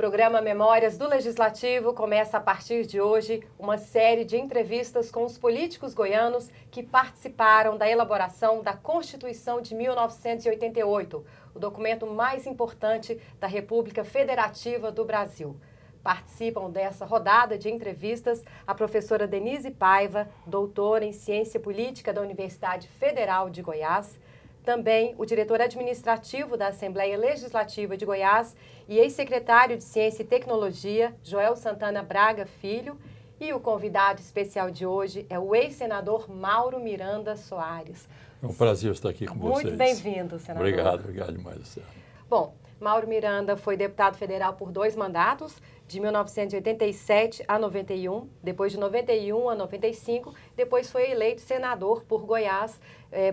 programa Memórias do Legislativo começa a partir de hoje uma série de entrevistas com os políticos goianos que participaram da elaboração da Constituição de 1988, o documento mais importante da República Federativa do Brasil. Participam dessa rodada de entrevistas a professora Denise Paiva, doutora em Ciência Política da Universidade Federal de Goiás, também o diretor administrativo da Assembleia Legislativa de Goiás e ex-secretário de Ciência e Tecnologia, Joel Santana Braga Filho, e o convidado especial de hoje é o ex-senador Mauro Miranda Soares. É um prazer estar aqui com vocês. Muito bem-vindo, senador. Obrigado demais, Luciano. Bom, Mauro Miranda foi deputado federal por 2 mandatos, de 1987 a 91, depois de 91 a 95, depois foi eleito senador por Goiás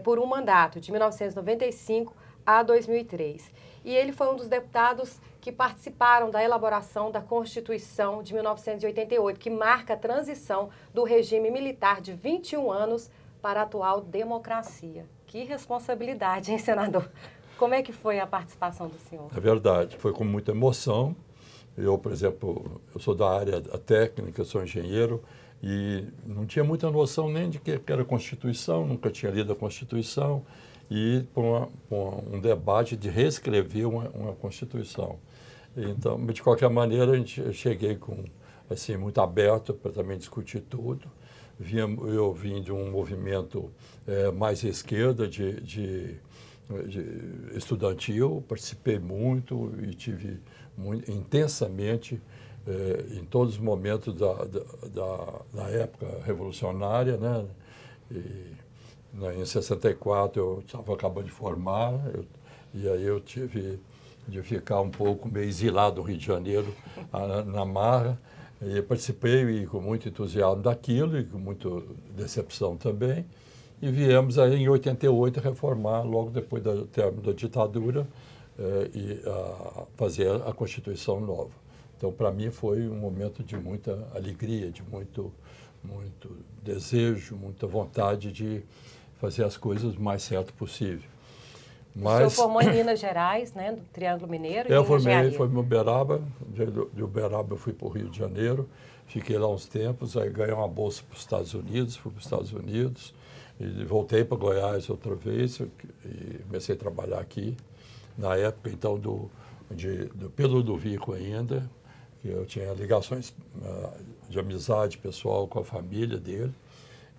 por um mandato, de 1995 a 2003. E ele foi um dos deputados que participaram da elaboração da Constituição de 1988, que marca a transição do regime militar de 21 anos para a atual democracia. Que responsabilidade, hein, senador? Como é que foi a participação do senhor? É verdade, foi com muita emoção. Eu, por exemplo, eu sou da área técnica, sou engenheiro e não tinha muita noção nem de que era a Constituição, nunca tinha lido a Constituição e por um debate de reescrever uma Constituição. Então, de qualquer maneira, eu cheguei assim, muito aberto para também discutir tudo. Eu vim de um movimento mais à esquerda, de estudantil, participei muito e tive intensamente em todos os momentos da época revolucionária, né? Em 64 eu estava acabando de formar e aí eu tive de ficar um pouco meio exilado no Rio de Janeiro, na marra, e participei com muito entusiasmo daquilo e com muita decepção também. E viemos aí em 88 reformar, logo depois do término da ditadura, e fazer a Constituição nova. Então, para mim, foi um momento de muita alegria, de muito desejo, muita vontade de fazer as coisas o mais certo possível. Mas... O senhor formou em Minas Gerais, né, do Triângulo Mineiro? Eu formei em Uberaba, de Uberaba eu fui para o Rio de Janeiro, fiquei lá uns tempos, aí ganhei uma bolsa para os Estados Unidos, fui para os Estados Unidos, e voltei para Goiás outra vez e comecei a trabalhar aqui. Na época, então, do Pedro Ludovico ainda, que eu tinha ligações de amizade pessoal com a família dele,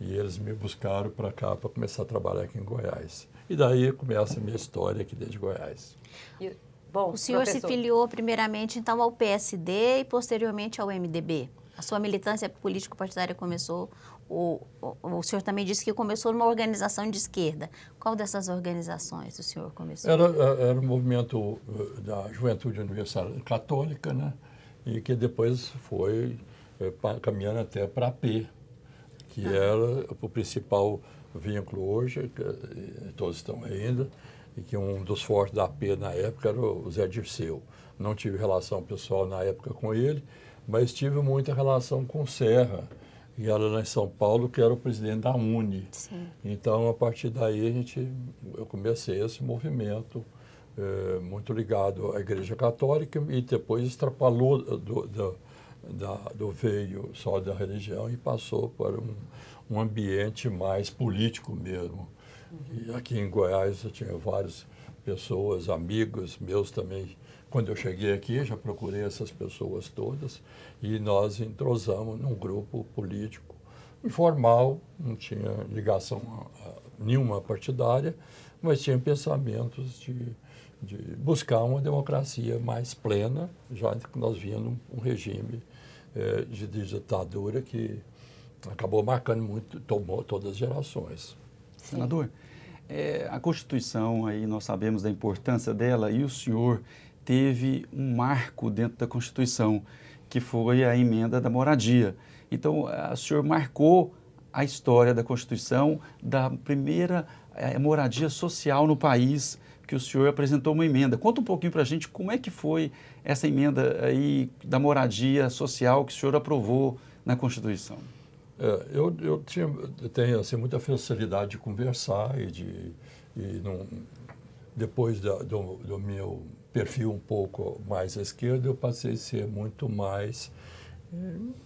e eles me buscaram para cá para começar a trabalhar aqui em Goiás. E daí começa a minha história aqui desde Goiás. Bom, o senhor se filiou primeiramente, então, ao PSD e posteriormente ao MDB. A sua militância político-partidária começou... O senhor também disse que começou numa organização de esquerda. Qual dessas organizações o senhor começou? Era um movimento da Juventude Universitária Católica, né? E que depois foi caminhando até para a AP, que era o principal vínculo hoje, que todos estão ainda, e que um dos fortes da AP na época era o Zé Dirceu. Não tive relação pessoal na época com ele, mas tive muita relação com o Serra, e era lá em São Paulo, que era o presidente da UNE. Sim. Então, a partir daí, eu comecei esse movimento muito ligado à Igreja Católica e depois extrapolou do veio só da religião e passou para um ambiente mais político mesmo. Uhum. E aqui em Goiás eu tinha várias pessoas, amigos meus também. Quando eu cheguei aqui, já procurei essas pessoas todas e nós entrosamos num grupo político informal, não tinha ligação nenhuma partidária, mas tinha pensamentos de buscar uma democracia mais plena, já que nós víamos um regime de ditadura que acabou marcando muito, tomou todas as gerações. Senador, a Constituição, aí nós sabemos da importância dela e o senhor teve um marco dentro da Constituição, que foi a emenda da moradia. Então, o senhor marcou a história da Constituição da primeira moradia social no país, que o senhor apresentou uma emenda. Conta um pouquinho para a gente como é que foi essa emenda aí da moradia social que o senhor aprovou na Constituição. Eu tenho assim, muita facilidade de conversar depois do meu perfil um pouco mais à esquerda, eu passei a ser muito mais...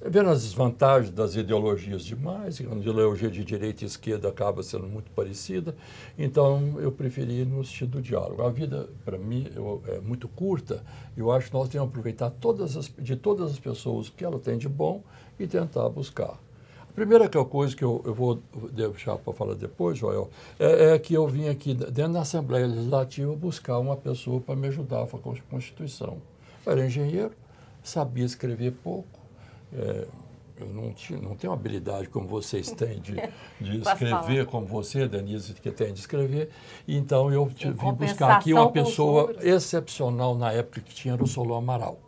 vendo as desvantagens das ideologias demais, a ideologia de direita e esquerda acaba sendo muito parecida, então eu preferi no sentido do diálogo. A vida, para mim, é muito curta, eu acho que nós temos que aproveitar de todas as pessoas o que ela tem de bom e tentar buscar. A primeira coisa que eu vou deixar para falar depois, Joel, é que eu vim aqui dentro da Assembleia Legislativa buscar uma pessoa para me ajudar a fazer a Constituição. Eu era engenheiro, sabia escrever pouco, eu não tenho habilidade como vocês têm de escrever, como você, Denise, que tem de escrever. Então, eu vim buscar aqui uma pessoa excepcional na época que tinha, era o Solon Amaral.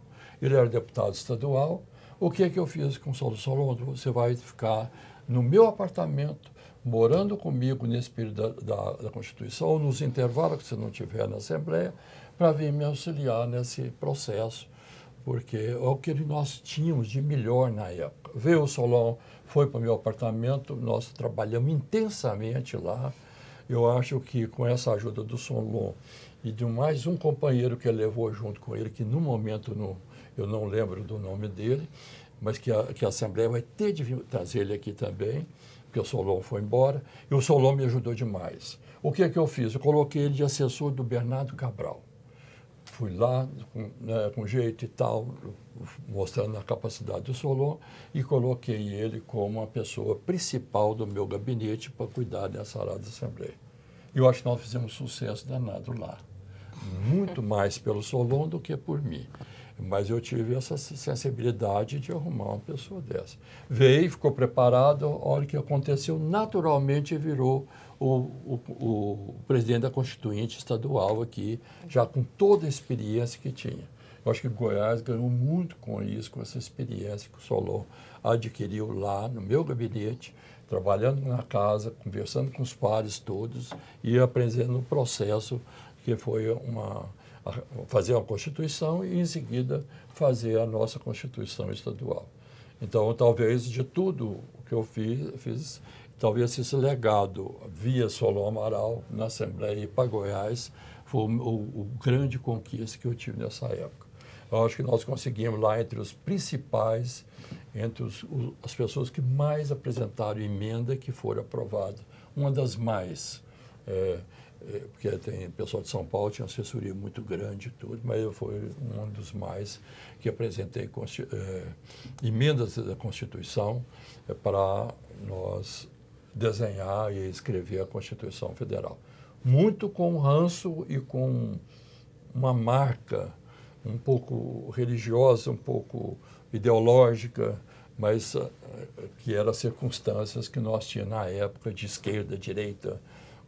Ele era deputado estadual. O que é que eu fiz com o Solon? Solon, você vai ficar no meu apartamento, morando comigo nesse período da Constituição, nos intervalos que você não tiver na Assembleia, para vir me auxiliar nesse processo, porque é o que nós tínhamos de melhor na época. Veio o Solon, foi para o meu apartamento, nós trabalhamos intensamente lá. Eu acho que com essa ajuda do Solon e de mais um companheiro que ele levou junto com ele, que no momento eu não lembro do nome dele, mas que a Assembleia vai ter de trazer ele aqui também, porque o Solon foi embora, e o Solon me ajudou demais. O que é que eu fiz? Eu coloquei ele de assessor do Bernardo Cabral. Fui lá com jeito e tal, mostrando a capacidade do Solon, e coloquei ele como a pessoa principal do meu gabinete para cuidar dessa área da Assembleia. E eu acho que nós fizemos sucesso danado lá. Muito mais pelo Solon do que por mim. Mas eu tive essa sensibilidade de arrumar uma pessoa dessa. Veio, ficou preparado, a hora que aconteceu, naturalmente virou o presidente da Constituinte estadual aqui, já com toda a experiência que tinha. Eu acho que Goiás ganhou muito com isso, com essa experiência que o Solon adquiriu lá no meu gabinete, trabalhando na casa, conversando com os pares todos e aprendendo o processo que foi fazer uma Constituição e, em seguida, fazer a nossa Constituição estadual. Então, talvez, de tudo o que eu fiz, talvez esse legado via Solon Amaral na Assembleia e para Goiás foi o grande conquista que eu tive nessa época. Eu acho que nós conseguimos lá entre os principais, entre as pessoas que mais apresentaram emenda que foram aprovadas. Uma das mais, porque tem pessoal de São Paulo, tinha uma assessoria muito grande e tudo, mas eu fui um dos mais que apresentei emendas da Constituição para nós desenhar e escrever a Constituição Federal. Muito com ranço e com uma marca um pouco religiosa, um pouco ideológica, mas que eram circunstâncias que nós tínhamos na época de esquerda, direita,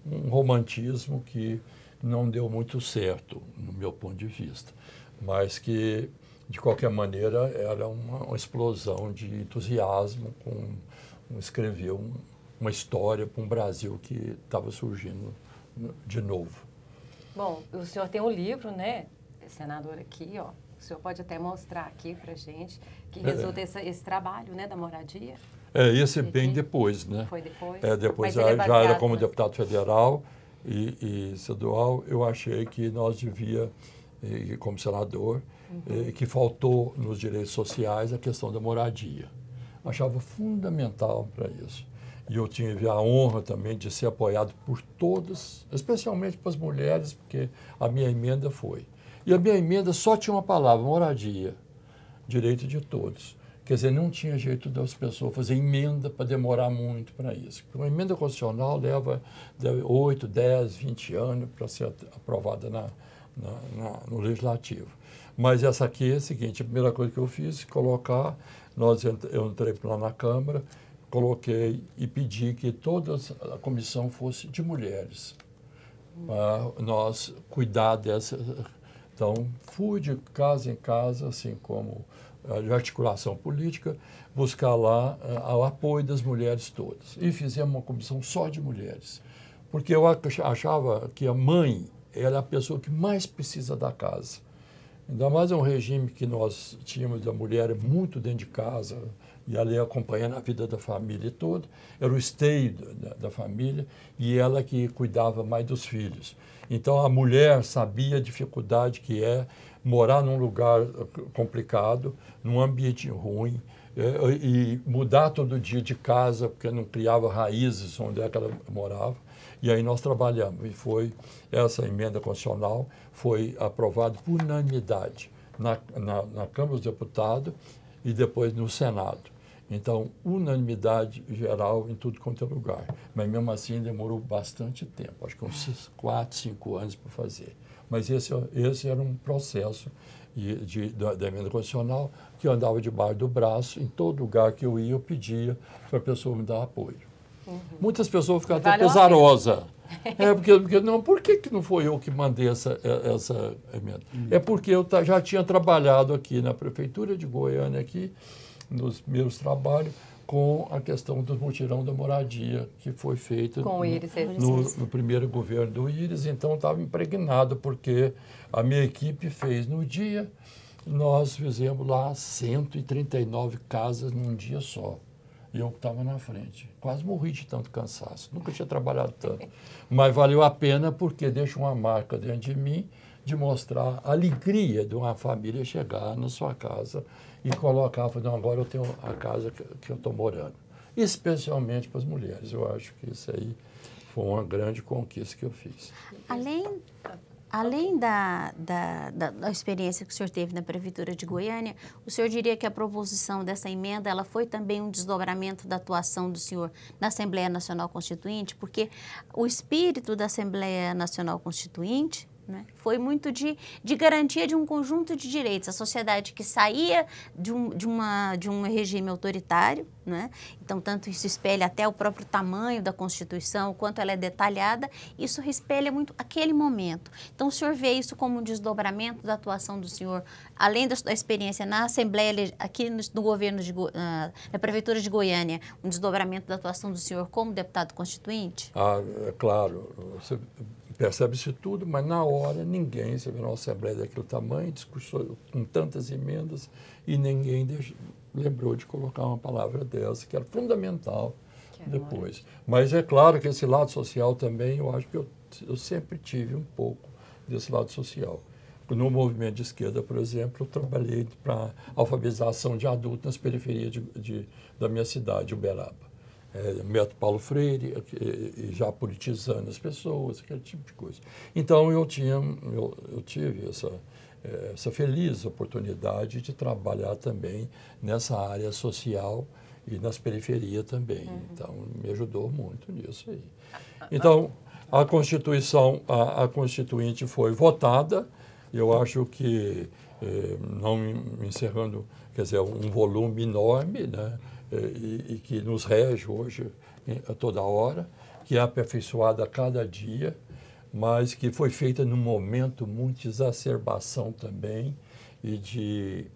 um romantismo que não deu muito certo, no meu ponto de vista, mas que, de qualquer maneira, era uma explosão de entusiasmo com escrever uma história para um Brasil que estava surgindo de novo. Bom, o senhor tem um livro, né, senador, aqui, ó. O senhor pode até mostrar aqui para a gente, que resulta esse trabalho, né, da moradia. Esse bem depois, né? Foi depois? Depois já era como deputado federal e estadual, eu achei que nós devia, como senador, que faltou nos direitos sociais a questão da moradia. Achava fundamental para isso. E eu tive a honra também de ser apoiado por todas, especialmente para as mulheres, porque a minha emenda foi. E a minha emenda só tinha uma palavra, moradia, direito de todos. Quer dizer, não tinha jeito das pessoas fazer emenda para demorar muito para isso. Porque uma emenda constitucional leva 8, 10, 20 anos para ser aprovada no Legislativo. Mas essa aqui é a seguinte, a primeira coisa que eu fiz, colocar, eu entrei lá na Câmara, coloquei e pedi que toda a comissão fosse de mulheres, para nós cuidar dessa. Então, fui de casa em casa, assim como de articulação política, buscar lá o apoio das mulheres todas. E fizemos uma comissão só de mulheres, porque eu achava que a mãe era a pessoa que mais precisa da casa. Ainda mais um regime que nós tínhamos da mulher muito dentro de casa, e ela ia acompanhando a vida da família toda, era o esteio da família, e ela que cuidava mais dos filhos. Então a mulher sabia a dificuldade que é morar num lugar complicado, num ambiente ruim, e mudar todo dia de casa, porque não criava raízes onde é que ela morava. E aí nós trabalhamos, e foi essa emenda constitucional, foi aprovada por unanimidade na Câmara dos Deputados e depois no Senado. Então, unanimidade geral em tudo quanto é lugar. Mas mesmo assim demorou bastante tempo, acho que uns 4, 5 anos para fazer. Mas esse era um processo da emenda constitucional que eu andava debaixo do braço, em todo lugar que eu ia, eu pedia para a pessoa me dar apoio. Muitas pessoas ficam até pesarosas. Por que não foi eu que mandei essa emenda? É porque eu já tinha trabalhado aqui na Prefeitura de Goiânia, aqui, nos meus trabalhos, com a questão do mutirão da moradia, que foi feito no primeiro governo do Íris. Então, estava impregnado, porque a minha equipe fez no dia, nós fizemos lá 139 casas num dia só. E eu estava na frente. Quase morri de tanto cansaço. Nunca tinha trabalhado tanto. Mas valeu a pena porque deixa uma marca dentro de mim de mostrar a alegria de uma família chegar na sua casa e colocar, não, agora eu tenho a casa que eu estou morando. Especialmente para as mulheres. Eu acho que isso aí foi uma grande conquista que eu fiz. Além da experiência que o senhor teve na Prefeitura de Goiânia, o senhor diria que a proposição dessa emenda ela foi também um desdobramento da atuação do senhor na Assembleia Nacional Constituinte? Porque o espírito da Assembleia Nacional Constituinte, né, foi muito de garantia de um conjunto de direitos. A sociedade que saía de um regime autoritário, né, então tanto isso espelha até o próprio tamanho da Constituição, o quanto ela é detalhada, isso espelha muito aquele momento. Então o senhor vê isso como um desdobramento da atuação do senhor, além da experiência na Assembleia, aqui no governo, na Prefeitura de Goiânia, um desdobramento da atuação do senhor como deputado constituinte? É claro, você percebe-se tudo, mas na hora ninguém, você vê uma Assembleia daquele tamanho, discursou com tantas emendas e ninguém lembrou de colocar uma palavra dessa, que era fundamental depois. Mas é claro que esse lado social também, eu acho que eu sempre tive um pouco desse lado social. No movimento de esquerda, por exemplo, eu trabalhei para alfabetização de adultos nas periferias da minha cidade, Uberaba. Método Paulo Freire, já politizando as pessoas, aquele tipo de coisa. Então, eu tive essa feliz oportunidade de trabalhar também nessa área social e nas periferias também. Então, me ajudou muito nisso aí. Então, a Constituição, a Constituinte foi votada, eu acho que, não encerrando, quer dizer, um volume enorme, né? E que nos rege hoje a toda hora, que é aperfeiçoada a cada dia, mas que foi feita num momento muito de exacerbação também e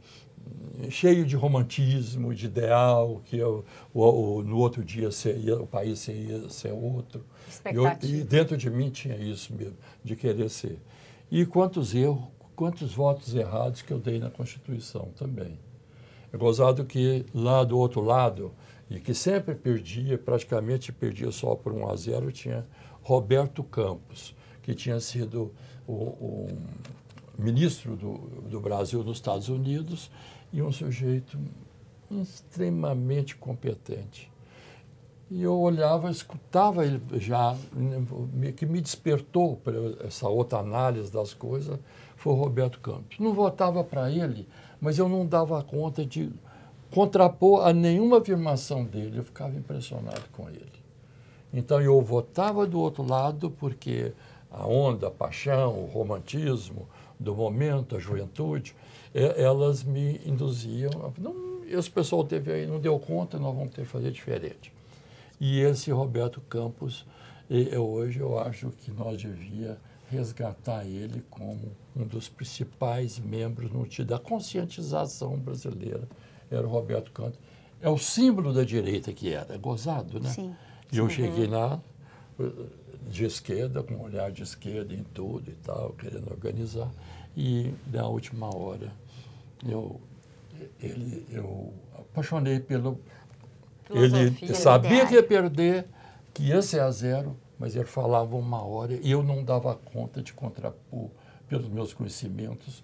cheio de romantismo, de ideal, que no outro dia o país ia ser outro. E dentro de mim tinha isso mesmo, de querer ser. E quantos votos errados que eu dei na Constituição também. É gozado que lá do outro lado, e que sempre perdia, praticamente perdia só por 1-0, tinha Roberto Campos, que tinha sido o ministro do Brasil nos Estados Unidos e um sujeito extremamente competente. E eu olhava, escutava ele já, que me despertou para essa outra análise das coisas, foi o Roberto Campos. Não votava para ele, mas eu não dava conta de contrapor a nenhuma afirmação dele, eu ficava impressionado com ele. Então eu votava do outro lado porque a onda, a paixão, o romantismo do momento, a juventude, elas me induziam. Esse pessoal teve aí, não deu conta, nós vamos ter que fazer diferente. E esse Roberto Campos, hoje eu acho que nós devíamos resgatar ele como um dos principais membros da conscientização brasileira. Era o Roberto Campos. É o símbolo da direita que era. É gozado, né? Sim. E eu cheguei lá de esquerda, com um olhar de esquerda em tudo e tal, querendo organizar. E na última hora eu apaixonei pelo... Ele sabia que ia perder, que ia ser a 0, mas ele falava uma hora e eu não dava conta de contrapor, pelos meus conhecimentos,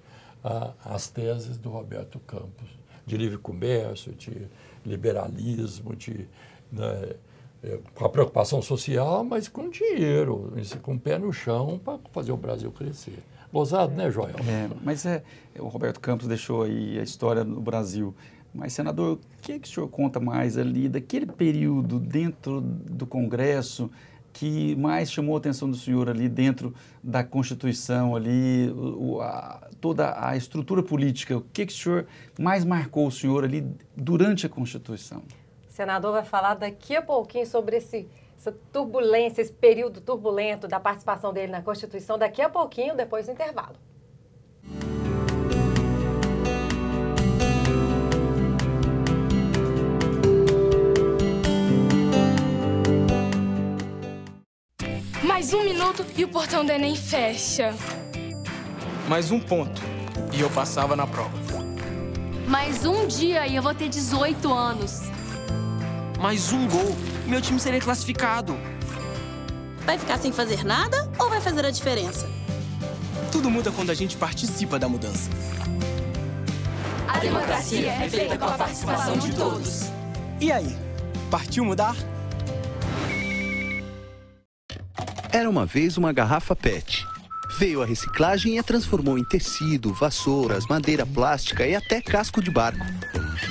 as teses do Roberto Campos, de livre comércio, de liberalismo, com a preocupação social, mas com dinheiro, com o pé no chão para fazer o Brasil crescer. Gozado, né, Joel? Mas o Roberto Campos deixou aí a história no Brasil. Mas, senador, o que o senhor conta mais ali daquele período dentro do Congresso que mais chamou a atenção do senhor ali dentro da Constituição, ali, toda a estrutura política? O que o senhor mais marcou o senhor ali durante a Constituição? O senador vai falar daqui a pouquinho sobre essa turbulência, esse período turbulento da participação dele na Constituição, daqui a pouquinho, depois do intervalo. Mais 1 minuto e o portão do Enem fecha. Mais 1 ponto e eu passava na prova. Mais um dia e eu vou ter 18 anos. Mais 1 gol e meu time seria classificado. Vai ficar sem fazer nada ou vai fazer a diferença? Tudo muda quando a gente participa da mudança. A democracia é feita com a participação de todos. E aí, partiu mudar? Era uma vez uma garrafa PET. Veio a reciclagem e a transformou em tecido, vassouras, madeira plástica e até casco de barco.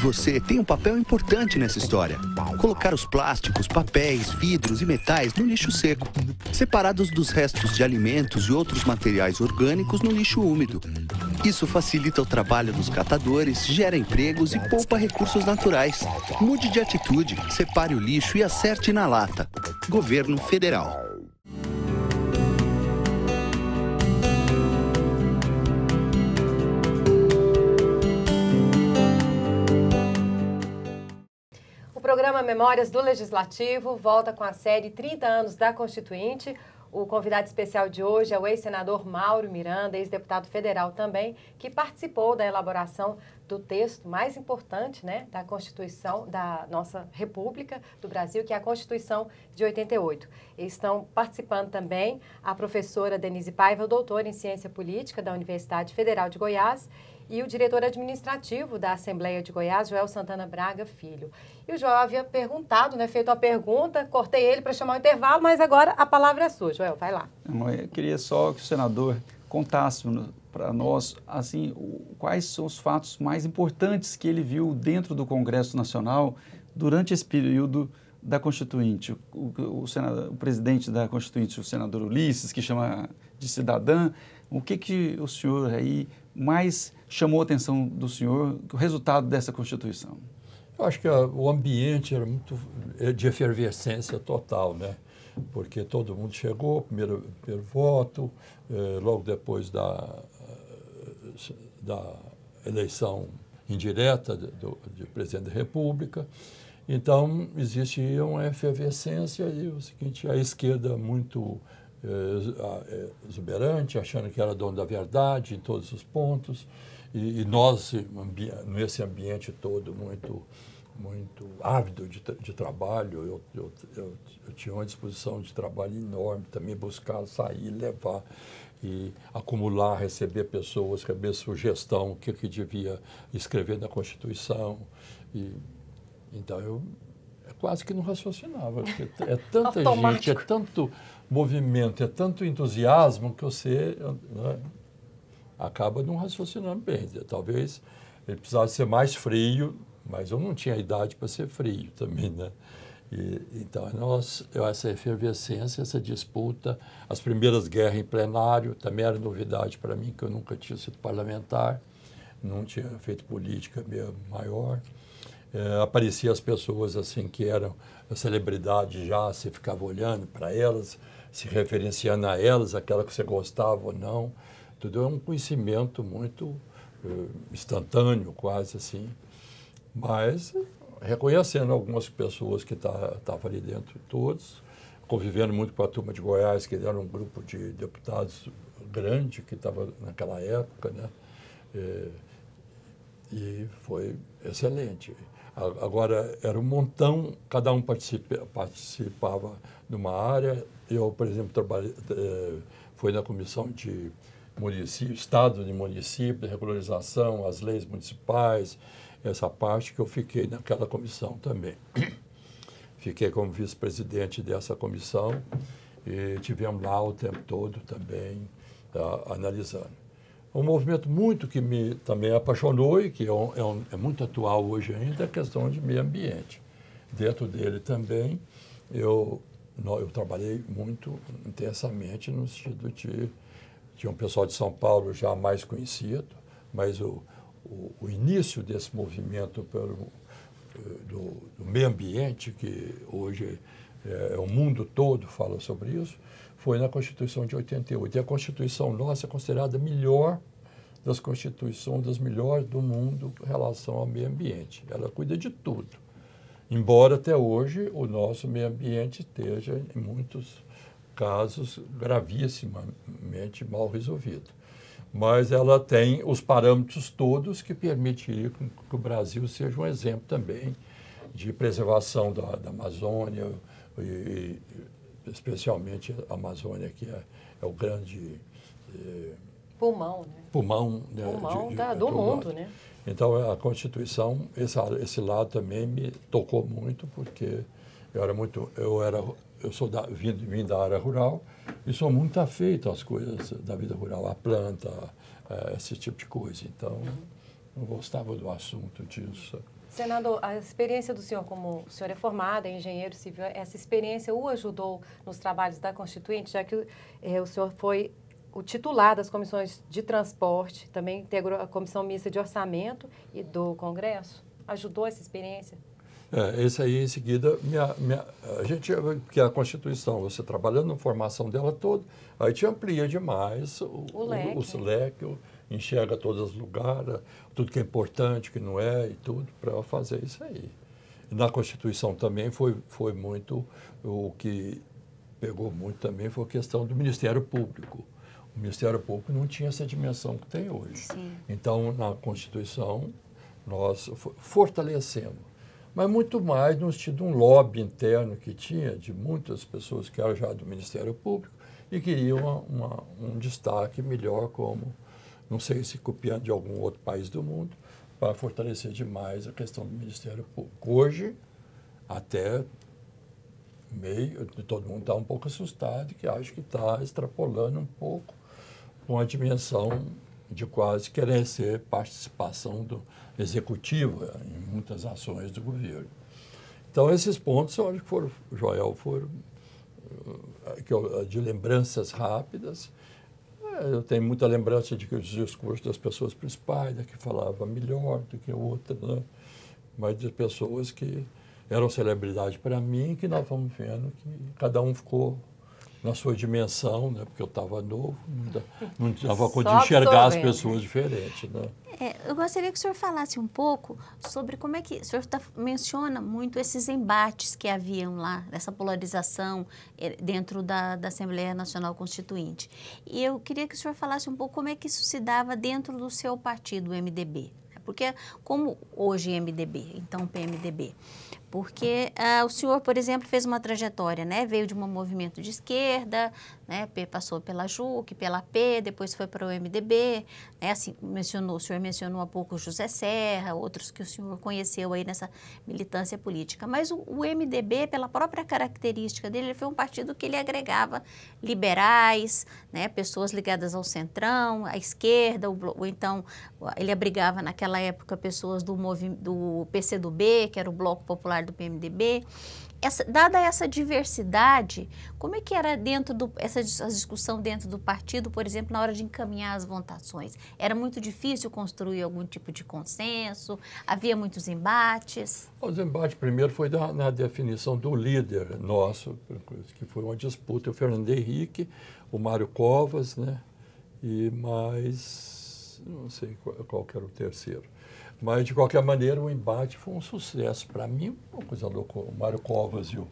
Você tem um papel importante nessa história. Colocar os plásticos, papéis, vidros e metais no lixo seco, separados dos restos de alimentos e outros materiais orgânicos no lixo úmido. Isso facilita o trabalho dos catadores, gera empregos e poupa recursos naturais. Mude de atitude, separe o lixo e acerte na lata. Governo Federal. O programa Memórias do Legislativo volta com a série 30 anos da Constituinte. O convidado especial de hoje é o ex-senador Mauro Miranda, ex-deputado federal também, que participou da elaboração do texto mais importante, né, da Constituição da nossa República do Brasil, que é a Constituição de 88. Estão participando também a professora Denise Paiva, doutora em Ciência Política da Universidade Federal de Goiás, e o diretor administrativo da Assembleia de Goiás, Joel Santana Braga Filho. E o Joel havia perguntado, né, feito a pergunta, cortei ele para chamar o intervalo, mas agora a palavra é sua, Joel, vai lá. Eu queria só que o senador contasse para nós, assim, quais são os fatos mais importantes que ele viu dentro do Congresso Nacional durante esse período da Constituinte. O presidente da Constituinte, o senador Ulisses, que chama de cidadã, o que o senhor aí mais chamou a atenção do senhor, o resultado dessa Constituição? Eu acho que o ambiente era muito de efervescência total, né? Porque todo mundo chegou, primeiro voto, logo depois da eleição indireta de presidente da República. Então, existia uma efervescência e o seguinte, a esquerda muito exuberante, achando que era dono da verdade em todos os pontos, e nós, nesse ambiente todo muito ávido de trabalho, eu tinha uma disposição de trabalho enorme, também buscar sair, levar e acumular, receber pessoas, receber sugestão, o que devia escrever na Constituição. Então, eu quase que não raciocinava, porque é tanta gente, é tanto movimento, é tanto entusiasmo que você, né, acaba não raciocinando bem. Talvez ele precisasse ser mais frio, mas eu não tinha idade para ser frio também, né? Então, essa efervescência, essa disputa, as primeiras guerras em plenário, também era novidade para mim, que eu nunca tinha sido parlamentar, não tinha feito política mesmo maior. Apareciam as pessoas assim que eram celebridades já, você ficava olhando para elas, se referenciando a elas, aquela que você gostava ou não. Tudo é um conhecimento muito instantâneo, quase assim. Mas reconhecendo algumas pessoas que estavam ali dentro, todos, convivendo muito com a turma de Goiás, que era um grupo de deputados grande que estava naquela época, né? E foi excelente. Agora, era um montão, cada um participava de uma área. Eu, por exemplo, fui na comissão de município, estado de município, de regularização, as leis municipais, essa parte que eu fiquei naquela comissão também. Fiquei como vice-presidente dessa comissão e tivemos lá o tempo todo também analisando. Um movimento muito que me também apaixonou e que é muito atual hoje ainda é a questão de meio ambiente. Dentro dele também eu trabalhei muito intensamente no sentido de tinha um pessoal de São Paulo já mais conhecido, mas o início desse movimento do meio ambiente, que hoje o mundo todo fala sobre isso, foi na Constituição de 88. E a Constituição nossa é considerada a melhor das constituições, das melhores do mundo em relação ao meio ambiente. Ela cuida de tudo. Embora até hoje o nosso meio ambiente esteja, em muitos casos, gravissimamente mal resolvido. Mas ela tem os parâmetros todos que permitiriam que o Brasil seja um exemplo também de preservação da Amazônia, e especialmente a Amazônia, que é o grande pulmão, né? Pulmão do mundo, né? Então, a Constituição, esse lado também me tocou muito, porque eu vim da área rural e sou muito afeito às coisas da vida rural, à planta, esse tipo de coisa. Então, eu gostava do assunto disso. Senador, a experiência do senhor, como o senhor é formado, é engenheiro civil, essa experiência o ajudou nos trabalhos da Constituinte, já que o senhor foi o titular das comissões de transporte, também integrou a comissão mista de orçamento e do Congresso? Ajudou essa experiência? Esse aí, em seguida, a gente, porque a Constituição, você trabalhando na formação dela toda, aí te amplia demais o leque, enxerga todos os lugares, tudo que é importante, que não é, e tudo, para fazer isso aí. E na Constituição também foi muito, o que pegou muito também foi a questão do Ministério Público. O Ministério Público não tinha essa dimensão que tem hoje. Sim. Então, na Constituição, nós fortalecemos. Mas muito mais no sentido de um lobby interno que tinha, de muitas pessoas que eram já do Ministério Público e queriam um destaque melhor, como, não sei se copiando de algum outro país do mundo, para fortalecer demais a questão do Ministério Público. Hoje, até todo mundo está um pouco assustado, que acho que está extrapolando um pouco com a dimensão de quase querer ser participação executiva em muitas ações do governo. Então, esses pontos, eu acho que foram de lembranças rápidas. Eu tenho muita lembrança de que os discursos das pessoas principais, que falava melhor do que outra, né? Mas de pessoas que eram celebridade para mim, que nós vamos vendo que cada um ficou na sua dimensão, né? Porque eu estava novo, não dava conta de enxergar as pessoas diferentes, né? Eu gostaria que o senhor falasse um pouco sobre como é que o senhor menciona muito esses embates que haviam lá, essa polarização dentro da Assembleia Nacional Constituinte. E eu queria que o senhor falasse um pouco como é que isso se dava dentro do seu partido, o MDB. Porque, como hoje MDB, então PMDB, porque o senhor, por exemplo, fez uma trajetória, né? Veio de um movimento de esquerda, né? Passou pela JUC, pela P, depois foi para o MDB, né? Assim, o senhor mencionou há pouco o José Serra, outros que o senhor conheceu aí nessa militância política. Mas o MDB, pela própria característica dele, ele foi um partido que ele agregava liberais, né? Pessoas ligadas ao centrão, à esquerda, ou então ele abrigava naquela época pessoas do PCdoB, que era o Bloco Popular do PMDB. Dada essa diversidade, como é que era essa discussão dentro do partido, por exemplo, na hora de encaminhar as votações? Era muito difícil construir algum tipo de consenso? Havia muitos embates? Os embates primeiro foi na definição do líder nosso, que foi uma disputa, o Fernando Henrique, o Mário Covas, né? E mais, não sei qual que era o terceiro. Mas, de qualquer maneira, o embate foi um sucesso. Para mim, uma coisa louca. O Mário Covas e o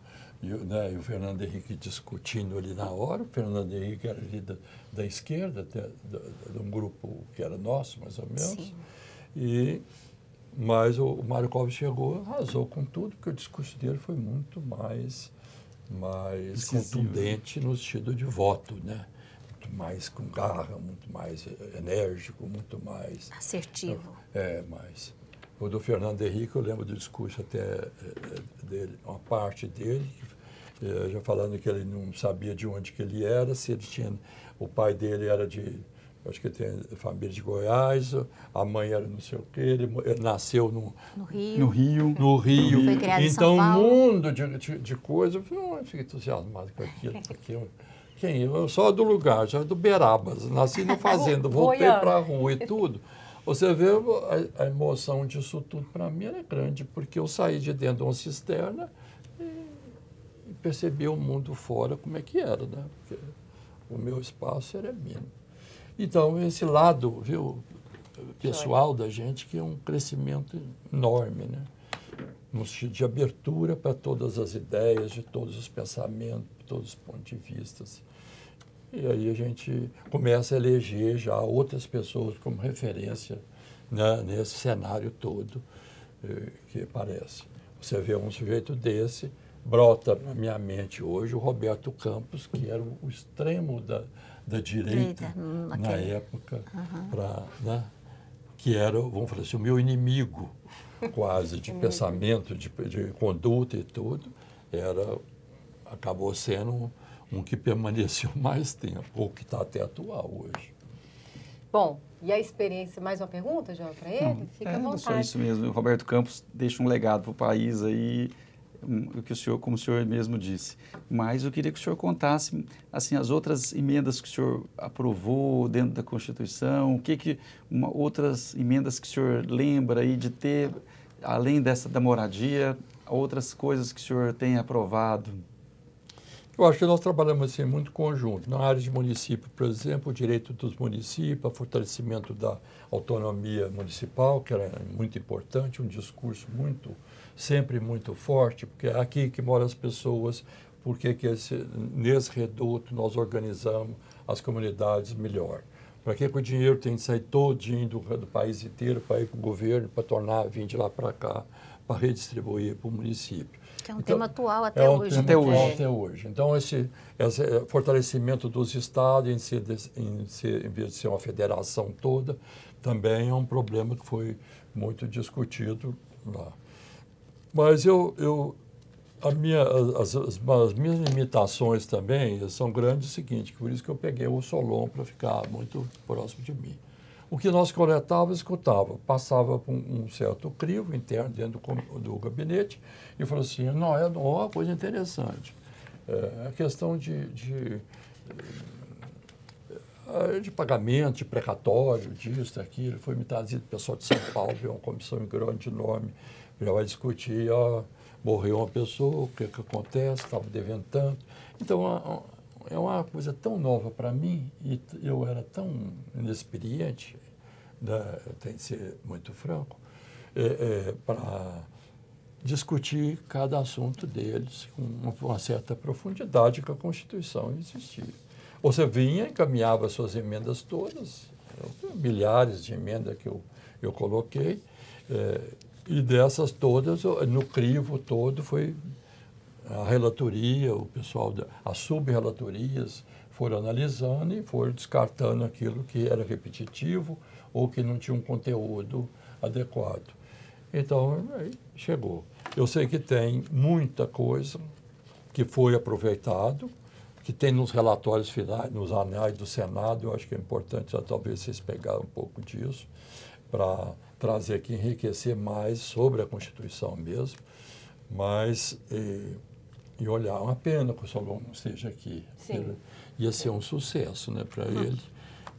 Fernando Henrique discutindo ali na hora. O Fernando Henrique era ali da esquerda, de um grupo que era nosso, mais ou menos. Mas o Mário Covas chegou, arrasou com tudo, porque o discurso dele foi muito mais contundente no sentido de voto, né? Muito mais com garra, muito mais enérgico, muito mais... assertivo. Mas o do Fernando Henrique, eu lembro do discurso até dele, uma parte dele, já falando que ele não sabia de onde que ele era, se ele tinha... O pai dele era acho que tem família de Goiás, a mãe era não sei o quê, ele nasceu no Rio. Foi criado em então, São Paulo. um mundo de coisas, eu fiquei entusiasmado com aquilo, porque eu sou do lugar, já do Berabas, nasci na fazenda, voltei para a rua e tudo. Você vê a emoção disso tudo, para mim era grande, porque eu saí de dentro de uma cisterna e percebi o mundo fora como é que era, né? Porque o meu espaço era mínimo. Então, esse lado, viu, pessoal da gente, que é um crescimento enorme, né? No sentido de abertura para todas as ideias, de todos os pensamentos, de todos os pontos de vista. E aí a gente começa a eleger já outras pessoas como referência, né, nesse cenário todo que aparece. Você vê um sujeito desse, brota na minha mente hoje o Roberto Campos, que era o extremo da direita na época, né, que era, vamos falar assim, o meu inimigo quase de pensamento, de conduta e tudo, acabou sendo um que permaneceu mais tempo, ou que está até atual hoje. Bom, e a experiência, mais uma pergunta, João, para ele? Fica à vontade. Só isso mesmo. O Roberto Campos deixa um legado para o país aí, que o senhor, como o senhor mesmo disse. Mas eu queria que o senhor contasse assim, as outras emendas que o senhor aprovou dentro da Constituição, outras emendas que o senhor lembra aí de ter, além da moradia, outras coisas que o senhor tem aprovado. Eu acho que nós trabalhamos assim, muito conjunto. Na área de município, por exemplo, o direito dos municípios, o fortalecimento da autonomia municipal, que era muito importante, um discurso sempre muito forte, porque é aqui que moram as pessoas, porque nesse reduto nós organizamos as comunidades melhor. Para que o dinheiro tem que sair todinho do país inteiro para ir para o governo, para vir de lá para cá, para redistribuir para o município. Que é um tema atual até hoje. Até hoje. Então, esse fortalecimento dos estados, em vez de ser uma federação toda, também é um problema que foi muito discutido lá. Mas as minhas limitações também são grandes, o seguinte, por isso que eu peguei o Solon para ficar muito próximo de mim. O que nós coletávamos, escutava, passava por um certo crivo interno dentro do gabinete e falou assim, é uma coisa interessante. A questão de pagamento, de precatório, disso, daquilo, foi me trazido o pessoal de São Paulo, veio uma comissão grande, enorme, já vai discutir, morreu uma pessoa, o que acontece, estava devendo tanto. Então, é uma coisa tão nova para mim e eu era tão inexperiente, né, eu tenho que ser muito franco, para discutir cada assunto deles com uma certa profundidade que a Constituição existia. Você vinha, encaminhava suas emendas todas, milhares de emendas que eu coloquei, e dessas todas, no crivo todo, foi a relatoria, o pessoal, as sub-relatorias foram analisando e foram descartando aquilo que era repetitivo ou que não tinha um conteúdo adequado. Então, aí chegou. Eu sei que tem muita coisa que foi aproveitado, que tem nos relatórios finais, nos anais do Senado, eu acho que é importante, talvez vocês pegarem um pouco disso, para trazer aqui, enriquecer mais sobre a Constituição mesmo, mas... E olhar, uma pena que o Solon não esteja aqui. Ia ser um sucesso, né, para ele,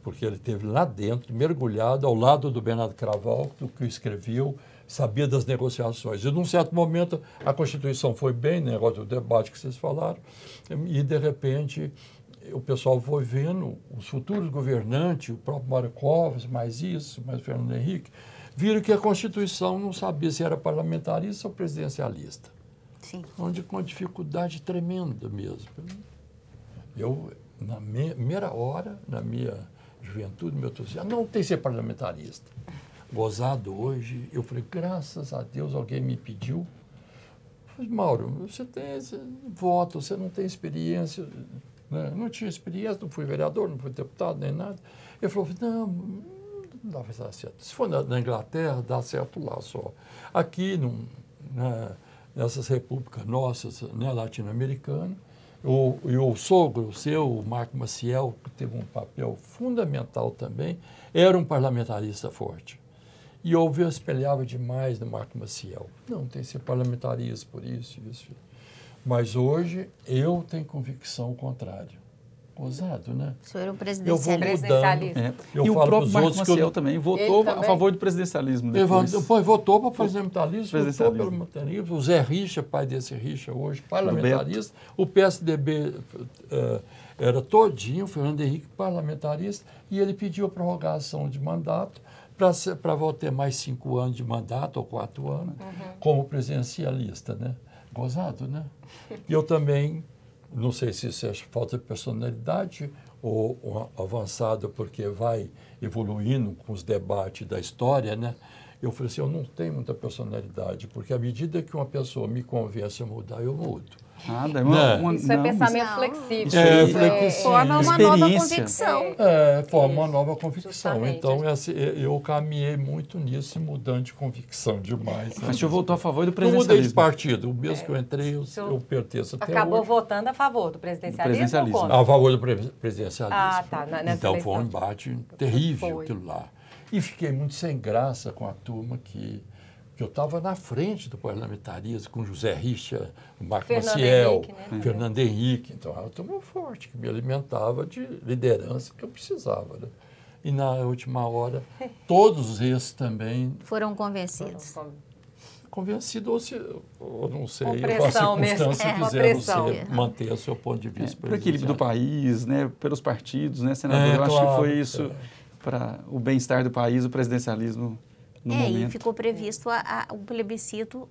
porque ele esteve lá dentro, mergulhado, ao lado do Bernardo Craval, do que escreveu, sabia das negociações. E, num certo momento, a Constituição foi bem, negócio do debate que vocês falaram, e, de repente, o pessoal foi vendo os futuros governantes, o próprio Mário Covas, mais isso, mais Fernando Henrique, viram que a Constituição não sabia se era parlamentarista ou presidencialista. Sim. Onde com dificuldade tremenda mesmo. Eu, na primeira hora, na minha juventude, meu entusiasmo, não tem que ser parlamentarista. Gozado hoje, eu falei, graças a Deus alguém me pediu. Falei, Mauro, você vota, você não tem experiência, né? Não tinha experiência, não fui vereador, não fui deputado, nem nada. Ele falou, não dá para dar certo. Se for na Inglaterra, dá certo lá só. Aqui, nessas repúblicas nossas, né, latino-americanas, o sogro, o seu, o Marco Maciel, que teve um papel fundamental também, era um parlamentarista forte. E eu espelhava demais no Marco Maciel. Não, tem que ser parlamentarista por isso. Mas hoje eu tenho convicção contrária. Gozado, né? O senhor era um presidencialista. E o próprio Marco Maciel também votou a favor do presidencialismo depois. Depois votou para o presidencialismo, votou pelo parlamentarismo. O Zé Richa, pai desse Richa hoje, parlamentarista. O PSDB era todinho, o Fernando Henrique, parlamentarista, e ele pediu a prorrogação de mandato para ter mais 5 anos de mandato, ou 4 anos, como presidencialista, né? Gozado, né? E eu também, não sei se isso é falta de personalidade ou avançado porque vai evoluindo com os debates da história, né? Eu falei assim, eu não tenho muita personalidade, porque à medida que uma pessoa me convence a mudar, eu mudo. Isso é pensamento flexível. Forma uma nova convicção. Forma uma nova convicção. Justamente. Então, eu caminhei muito nisso, mudando de convicção demais. Mas o senhor votou a favor do Eu presidencialismo? mudei de partido. O mesmo que eu entrei, eu pertenço até Acabou hoje. votando a favor do presidencialismo ou contra? A favor do presidencialismo. Ah, tá. Então, foi um embate terrível aquilo lá. E fiquei muito sem graça com a turma que eu estava na frente do parlamentarismo, com José Richa, o Marco Maciel, Fernando Henrique. Então, era uma turma forte, que me alimentava de liderança que eu precisava, né? E na última hora, todos esses também... Foram convencidos. Convencidos, ou não sei, as circunstâncias fizeram você manter o seu ponto de vista. Para o equilíbrio do país, né, pelos partidos, né, senador? Eu acho que foi isso, para o bem-estar do país, o presidencialismo no momento. E ficou previsto o plebiscito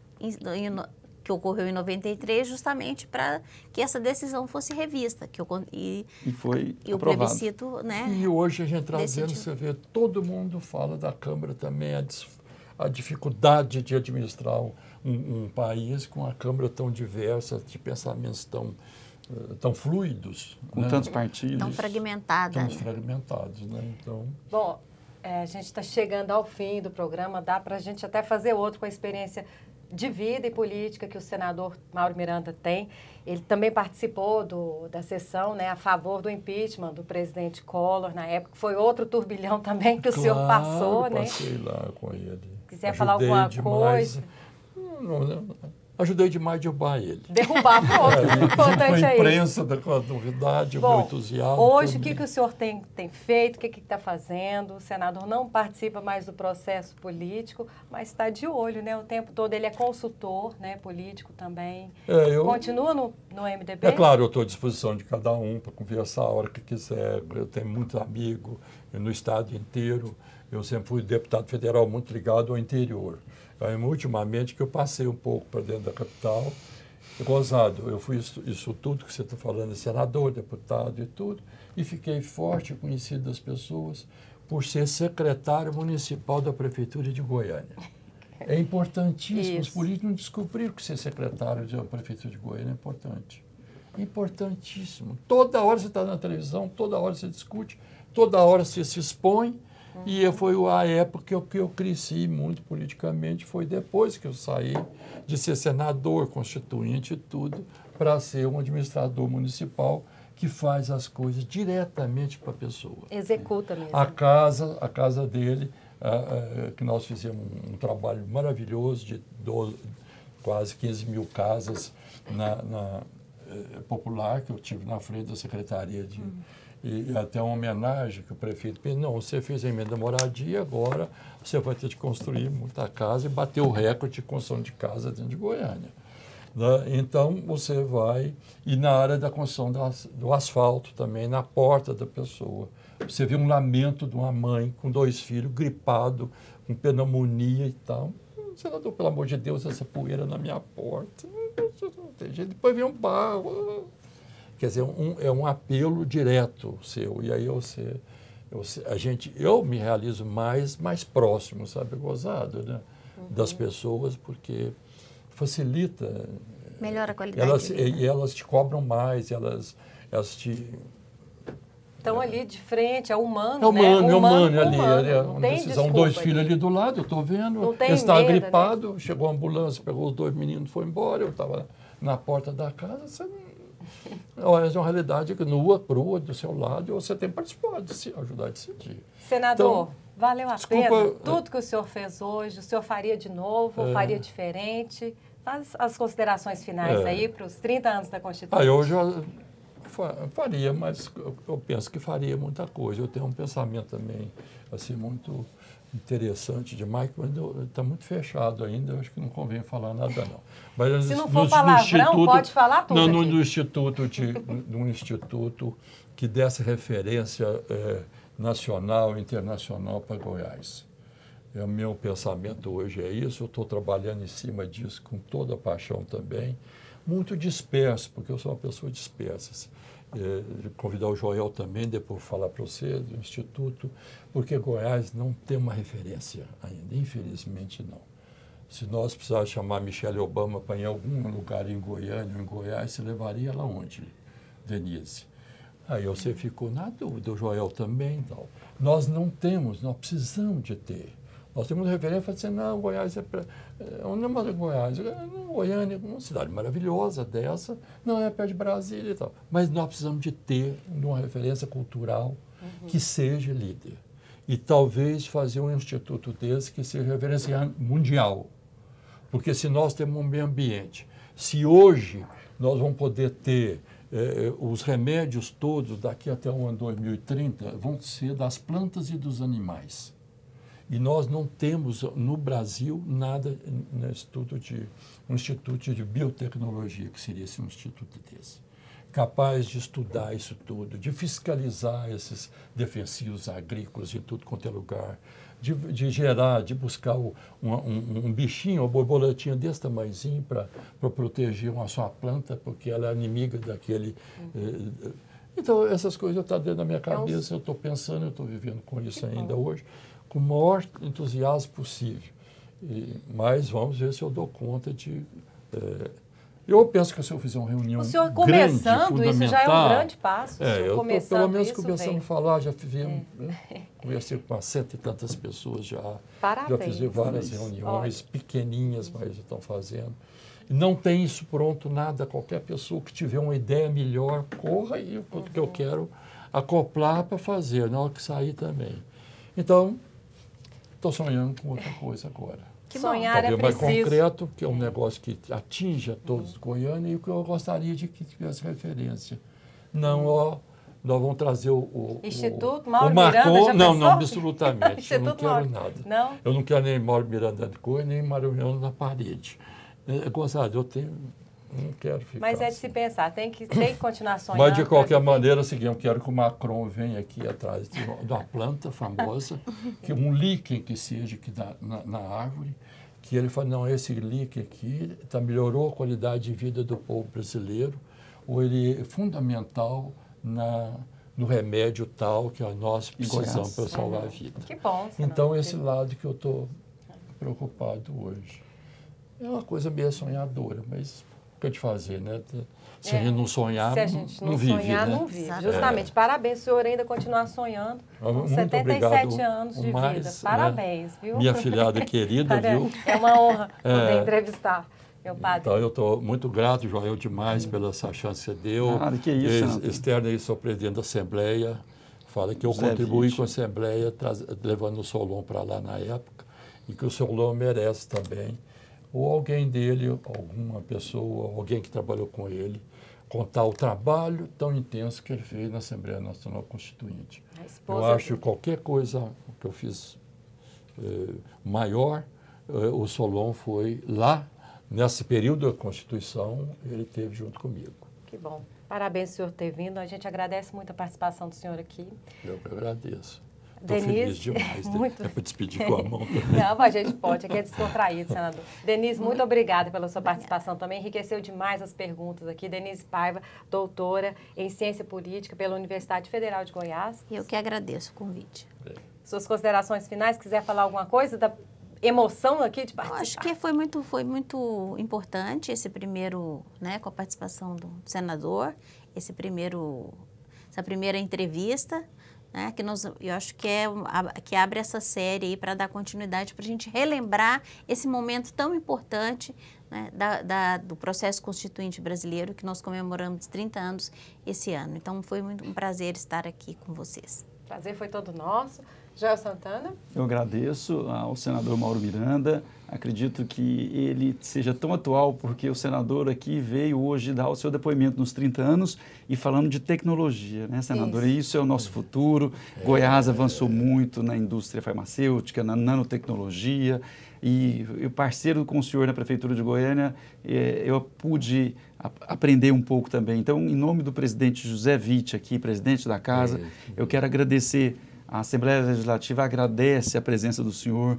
que ocorreu em 93, justamente para que essa decisão fosse revista. E foi o plebiscito, né? E hoje a gente trazendo, você vê, todo mundo fala da Câmara também, a dificuldade de administrar um país com a Câmara tão diversa, de pensamentos tão fluidos. Com tantos partidos. Tão fragmentada. Tão fragmentados, né? Então... Bom, a gente está chegando ao fim do programa, dá para a gente até fazer outro com a experiência de vida e política que o senador Mauro Miranda tem. Ele também participou da sessão, né, a favor do impeachment do presidente Collor na época. Foi outro turbilhão também que o senhor passou, né? Passei lá com ele. Quiser falar alguma coisa? Ajudei demais a derrubar ele. Derrubar, pronto. O importante é isso. A imprensa da novidade, o meu entusiasmo. Hoje, o que o senhor tem feito, o que está fazendo? O senador não participa mais do processo político, mas está de olho, né? O tempo todo ele é consultor, né, político também. Continua no MDB? É claro, eu estou à disposição de cada um para conversar a hora que quiser. Eu tenho muitos amigos no estado inteiro. Eu sempre fui deputado federal muito ligado ao interior. Ultimamente que eu passei um pouco para dentro da capital, gozado, eu fui isso tudo que você está falando, senador, deputado e tudo, e fiquei forte, conhecido das pessoas, por ser secretário municipal da Prefeitura de Goiânia. É importantíssimo, os políticos não descobriram que ser secretário da Prefeitura de Goiânia é importante. É importantíssimo. Toda hora você está na televisão, toda hora você discute, toda hora você se expõe. E foi a época que eu cresci muito politicamente, foi depois que eu saí de ser senador, constituinte e tudo, para ser um administrador municipal que faz as coisas diretamente para a pessoa. Executa mesmo. A casa dele, que nós fizemos um trabalho maravilhoso de quase 15 mil casas na popular, que eu tive na frente da Secretaria de... E até uma homenagem que o prefeito fez, não, você fez a emenda moradia, agora você vai ter de construir muita casa e bater o recorde de construção de casa dentro de Goiânia. Né? Então, você vai, e na área da construção do asfalto também, na porta da pessoa, Você vê um lamento de uma mãe com 2 filhos, gripado, com pneumonia e tal. Senador, pelo amor de Deus, essa poeira na minha porta. Não tem jeito. Depois vem um barro. Quer dizer, é um apelo direto seu. E aí eu me realizo mais próximo, sabe, gozado, né? Das pessoas, porque facilita. Melhora a qualidade de vida. E elas te cobram mais, elas te... Estão ali de frente, é humano, é humano, né? É humano ali. Não tem São 2 filhos ali do lado, eu estou vendo. Não tem ele estava medo, gripado, né? chegou a ambulância, pegou os 2 meninos e foi embora. Eu estava na porta da casa. Você não... É uma realidade nua, crua, do seu lado, e você tem que participar, ajudar a decidir. Senador, então, valeu a pena tudo que o senhor fez hoje? O senhor faria de novo, faria diferente? Faz as considerações finais aí para os 30 anos da Constituição. Eu já faria, mas eu penso que faria muita coisa. Eu tenho um pensamento também assim, muito interessante demais, mas está muito fechado ainda, eu acho que não convém falar nada, não. Mas, se não for palavrão, pode falar tudo no instituto que desse referência nacional e internacional para Goiás. O meu pensamento hoje é isso, eu estou trabalhando em cima disso com toda a paixão também, muito disperso, porque eu sou uma pessoa dispersa. Convidar o Joel também, depois falar para você do Instituto, porque Goiás não tem uma referência ainda, infelizmente não. Se nós precisássemos chamar Michelle Obama para ir em algum lugar em Goiânia ou em Goiás, você levaria ela onde, Denise? Aí você ficou na dúvida, o Joel também. Não. Nós não temos, nós precisamos de ter. Nós temos referência para dizer, não, Goiás onde é mais Goiás? Goiânia, uma cidade maravilhosa dessa, não é perto de Brasília e tal. Mas nós precisamos de ter uma referência cultural que seja líder. E talvez fazer um instituto desse que seja referência mundial. Porque se nós temos um meio ambiente, se hoje nós vamos poder ter os remédios todos daqui até o ano 2030, vão ser das plantas e dos animais. E nós não temos no Brasil nada um instituto de biotecnologia, que seria esse um instituto desse, capaz de estudar isso tudo, de fiscalizar esses defensivos agrícolas em tudo quanto é lugar, de gerar, de buscar um bichinho, uma borboletinha desse tamanhozinho para proteger uma só planta, porque ela é inimiga daquele... Então, essas coisas estão dentro da minha cabeça, eu estou pensando, eu estou vivendo com isso ainda hoje, com o maior entusiasmo possível. Mas vamos ver se eu dou conta de... eu penso que se eu fizer uma reunião grande, o senhor começando, isso já é um grande passo. Eu estou pelo menos começando a falar, já conversei com umas 100 e tantas pessoas já. Parabéns. Já fiz várias reuniões, pequeninhas, mas estão fazendo. E não tem isso pronto, nada. Qualquer pessoa que tiver uma ideia melhor, corra e o que eu quero acoplar para fazer, na hora que sair também. Então, estou sonhando com outra coisa agora. Que sonhar é mais preciso. Concreto, que é um negócio que atinja todos os goianos e o que eu gostaria de que tivesse referência. Não, nós vamos trazer o Instituto Mauro Miranda, já pensou? Não, absolutamente. Eu não quero nada. Não? Eu não quero nem Mauro Miranda de cor, nem Mauro Miranda na parede. Gozado, eu tenho... Não quero ficar. Mas é de se pensar, tem que continuar sonhando. Mas, de qualquer maneira, é o seguinte, eu quero que o Macron venha aqui atrás de uma planta famosa, que um líquen que seja que na árvore, que ele fala, não, esse líquen aqui melhorou a qualidade de vida do povo brasileiro, ou ele é fundamental no remédio tal que nós precisamos para salvar a vida. Que bom. Então, esse lado que eu estou preocupado hoje. É uma coisa meio sonhadora, mas... O que eu te fazer, né? Se a gente não sonhar, se a gente não vive, sonhar, né? não vive. Justamente. Parabéns, o senhor ainda continuar sonhando. Com 77 anos de vida. Parabéns, viu? Minha filhada querida, viu? É uma honra poder entrevistar, meu padre. Então, eu estou muito grato, Joel, demais pela essa chance que você deu. Que isso, Externo aí, sou presidente da Assembleia. Fala que eu contribuí com a Assembleia, levando o Solon para lá na época, e que o Solon merece também. Ou alguém dele, alguma pessoa, alguém que trabalhou com ele, contar o trabalho tão intenso que ele fez na Assembleia Nacional Constituinte. Eu acho que qualquer coisa que eu fiz maior, o Solon foi lá, nesse período da Constituição, ele esteve junto comigo. Que bom. Parabéns, senhor, por ter vindo. A gente agradece muito a participação do senhor aqui. Eu que agradeço. Estou feliz demais. Muito... É para despedir com a mão também. Não, a gente pode, aqui é descontraído, senador. Denise, muito obrigada pela sua participação também. Enriqueceu demais as perguntas aqui. Denise Paiva, doutora em Ciência Política pela Universidade Federal de Goiás. Eu que agradeço o convite. Suas considerações finais, quiser falar alguma coisa da emoção aqui de participar? Eu acho que foi muito importante esse primeiro, né, com a participação do senador, essa primeira entrevista, né, eu acho que abre essa série aí para dar continuidade, para a gente relembrar esse momento tão importante, né, do processo constituinte brasileiro, que nós comemoramos 30 anos esse ano. Então, foi muito um prazer estar aqui com vocês. O prazer foi todo nosso. Joel Santana. Eu agradeço ao senador Mauro Miranda. Acredito que ele seja tão atual porque o senador aqui veio hoje dar o seu depoimento nos 30 anos e falando de tecnologia, né, senador? Isso é o nosso futuro. Goiás avançou muito na indústria farmacêutica, na nanotecnologia e parceiro com o senhor na Prefeitura de Goiânia, eu pude aprender um pouco também. Então, em nome do presidente José Witt aqui, presidente da casa, eu quero agradecer. A Assembleia Legislativa agradece a presença do senhor,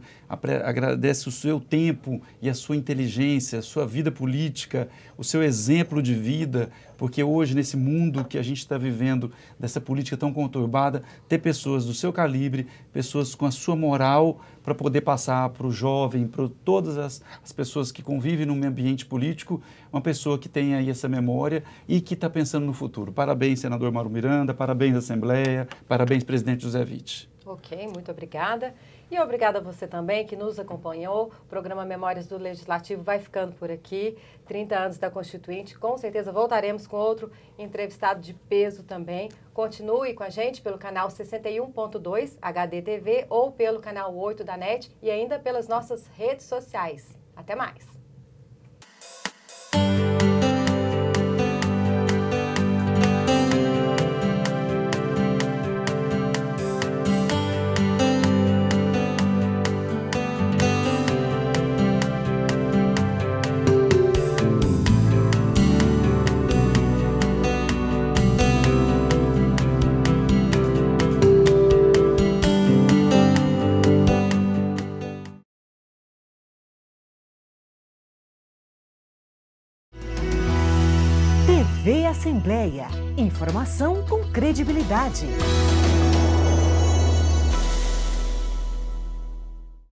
agradece o seu tempo e a sua inteligência, a sua vida política, o seu exemplo de vida, porque hoje, nesse mundo que a gente está vivendo, dessa política tão conturbada, ter pessoas do seu calibre, pessoas com a sua moral para poder passar para o jovem, para todas as pessoas que convivem no ambiente político, uma pessoa que tem aí essa memória e que está pensando no futuro. Parabéns, senador Mauro Miranda, parabéns, Assembleia, parabéns, presidente José Witt. Ok, muito obrigada. E obrigada a você também que nos acompanhou. O programa Memórias do Legislativo vai ficando por aqui. 30 anos da Constituinte. Com certeza voltaremos com outro entrevistado de peso também. Continue com a gente pelo canal 61.2 HDTV ou pelo canal 8 da NET e ainda pelas nossas redes sociais. Até mais! TV Assembleia. Informação com credibilidade.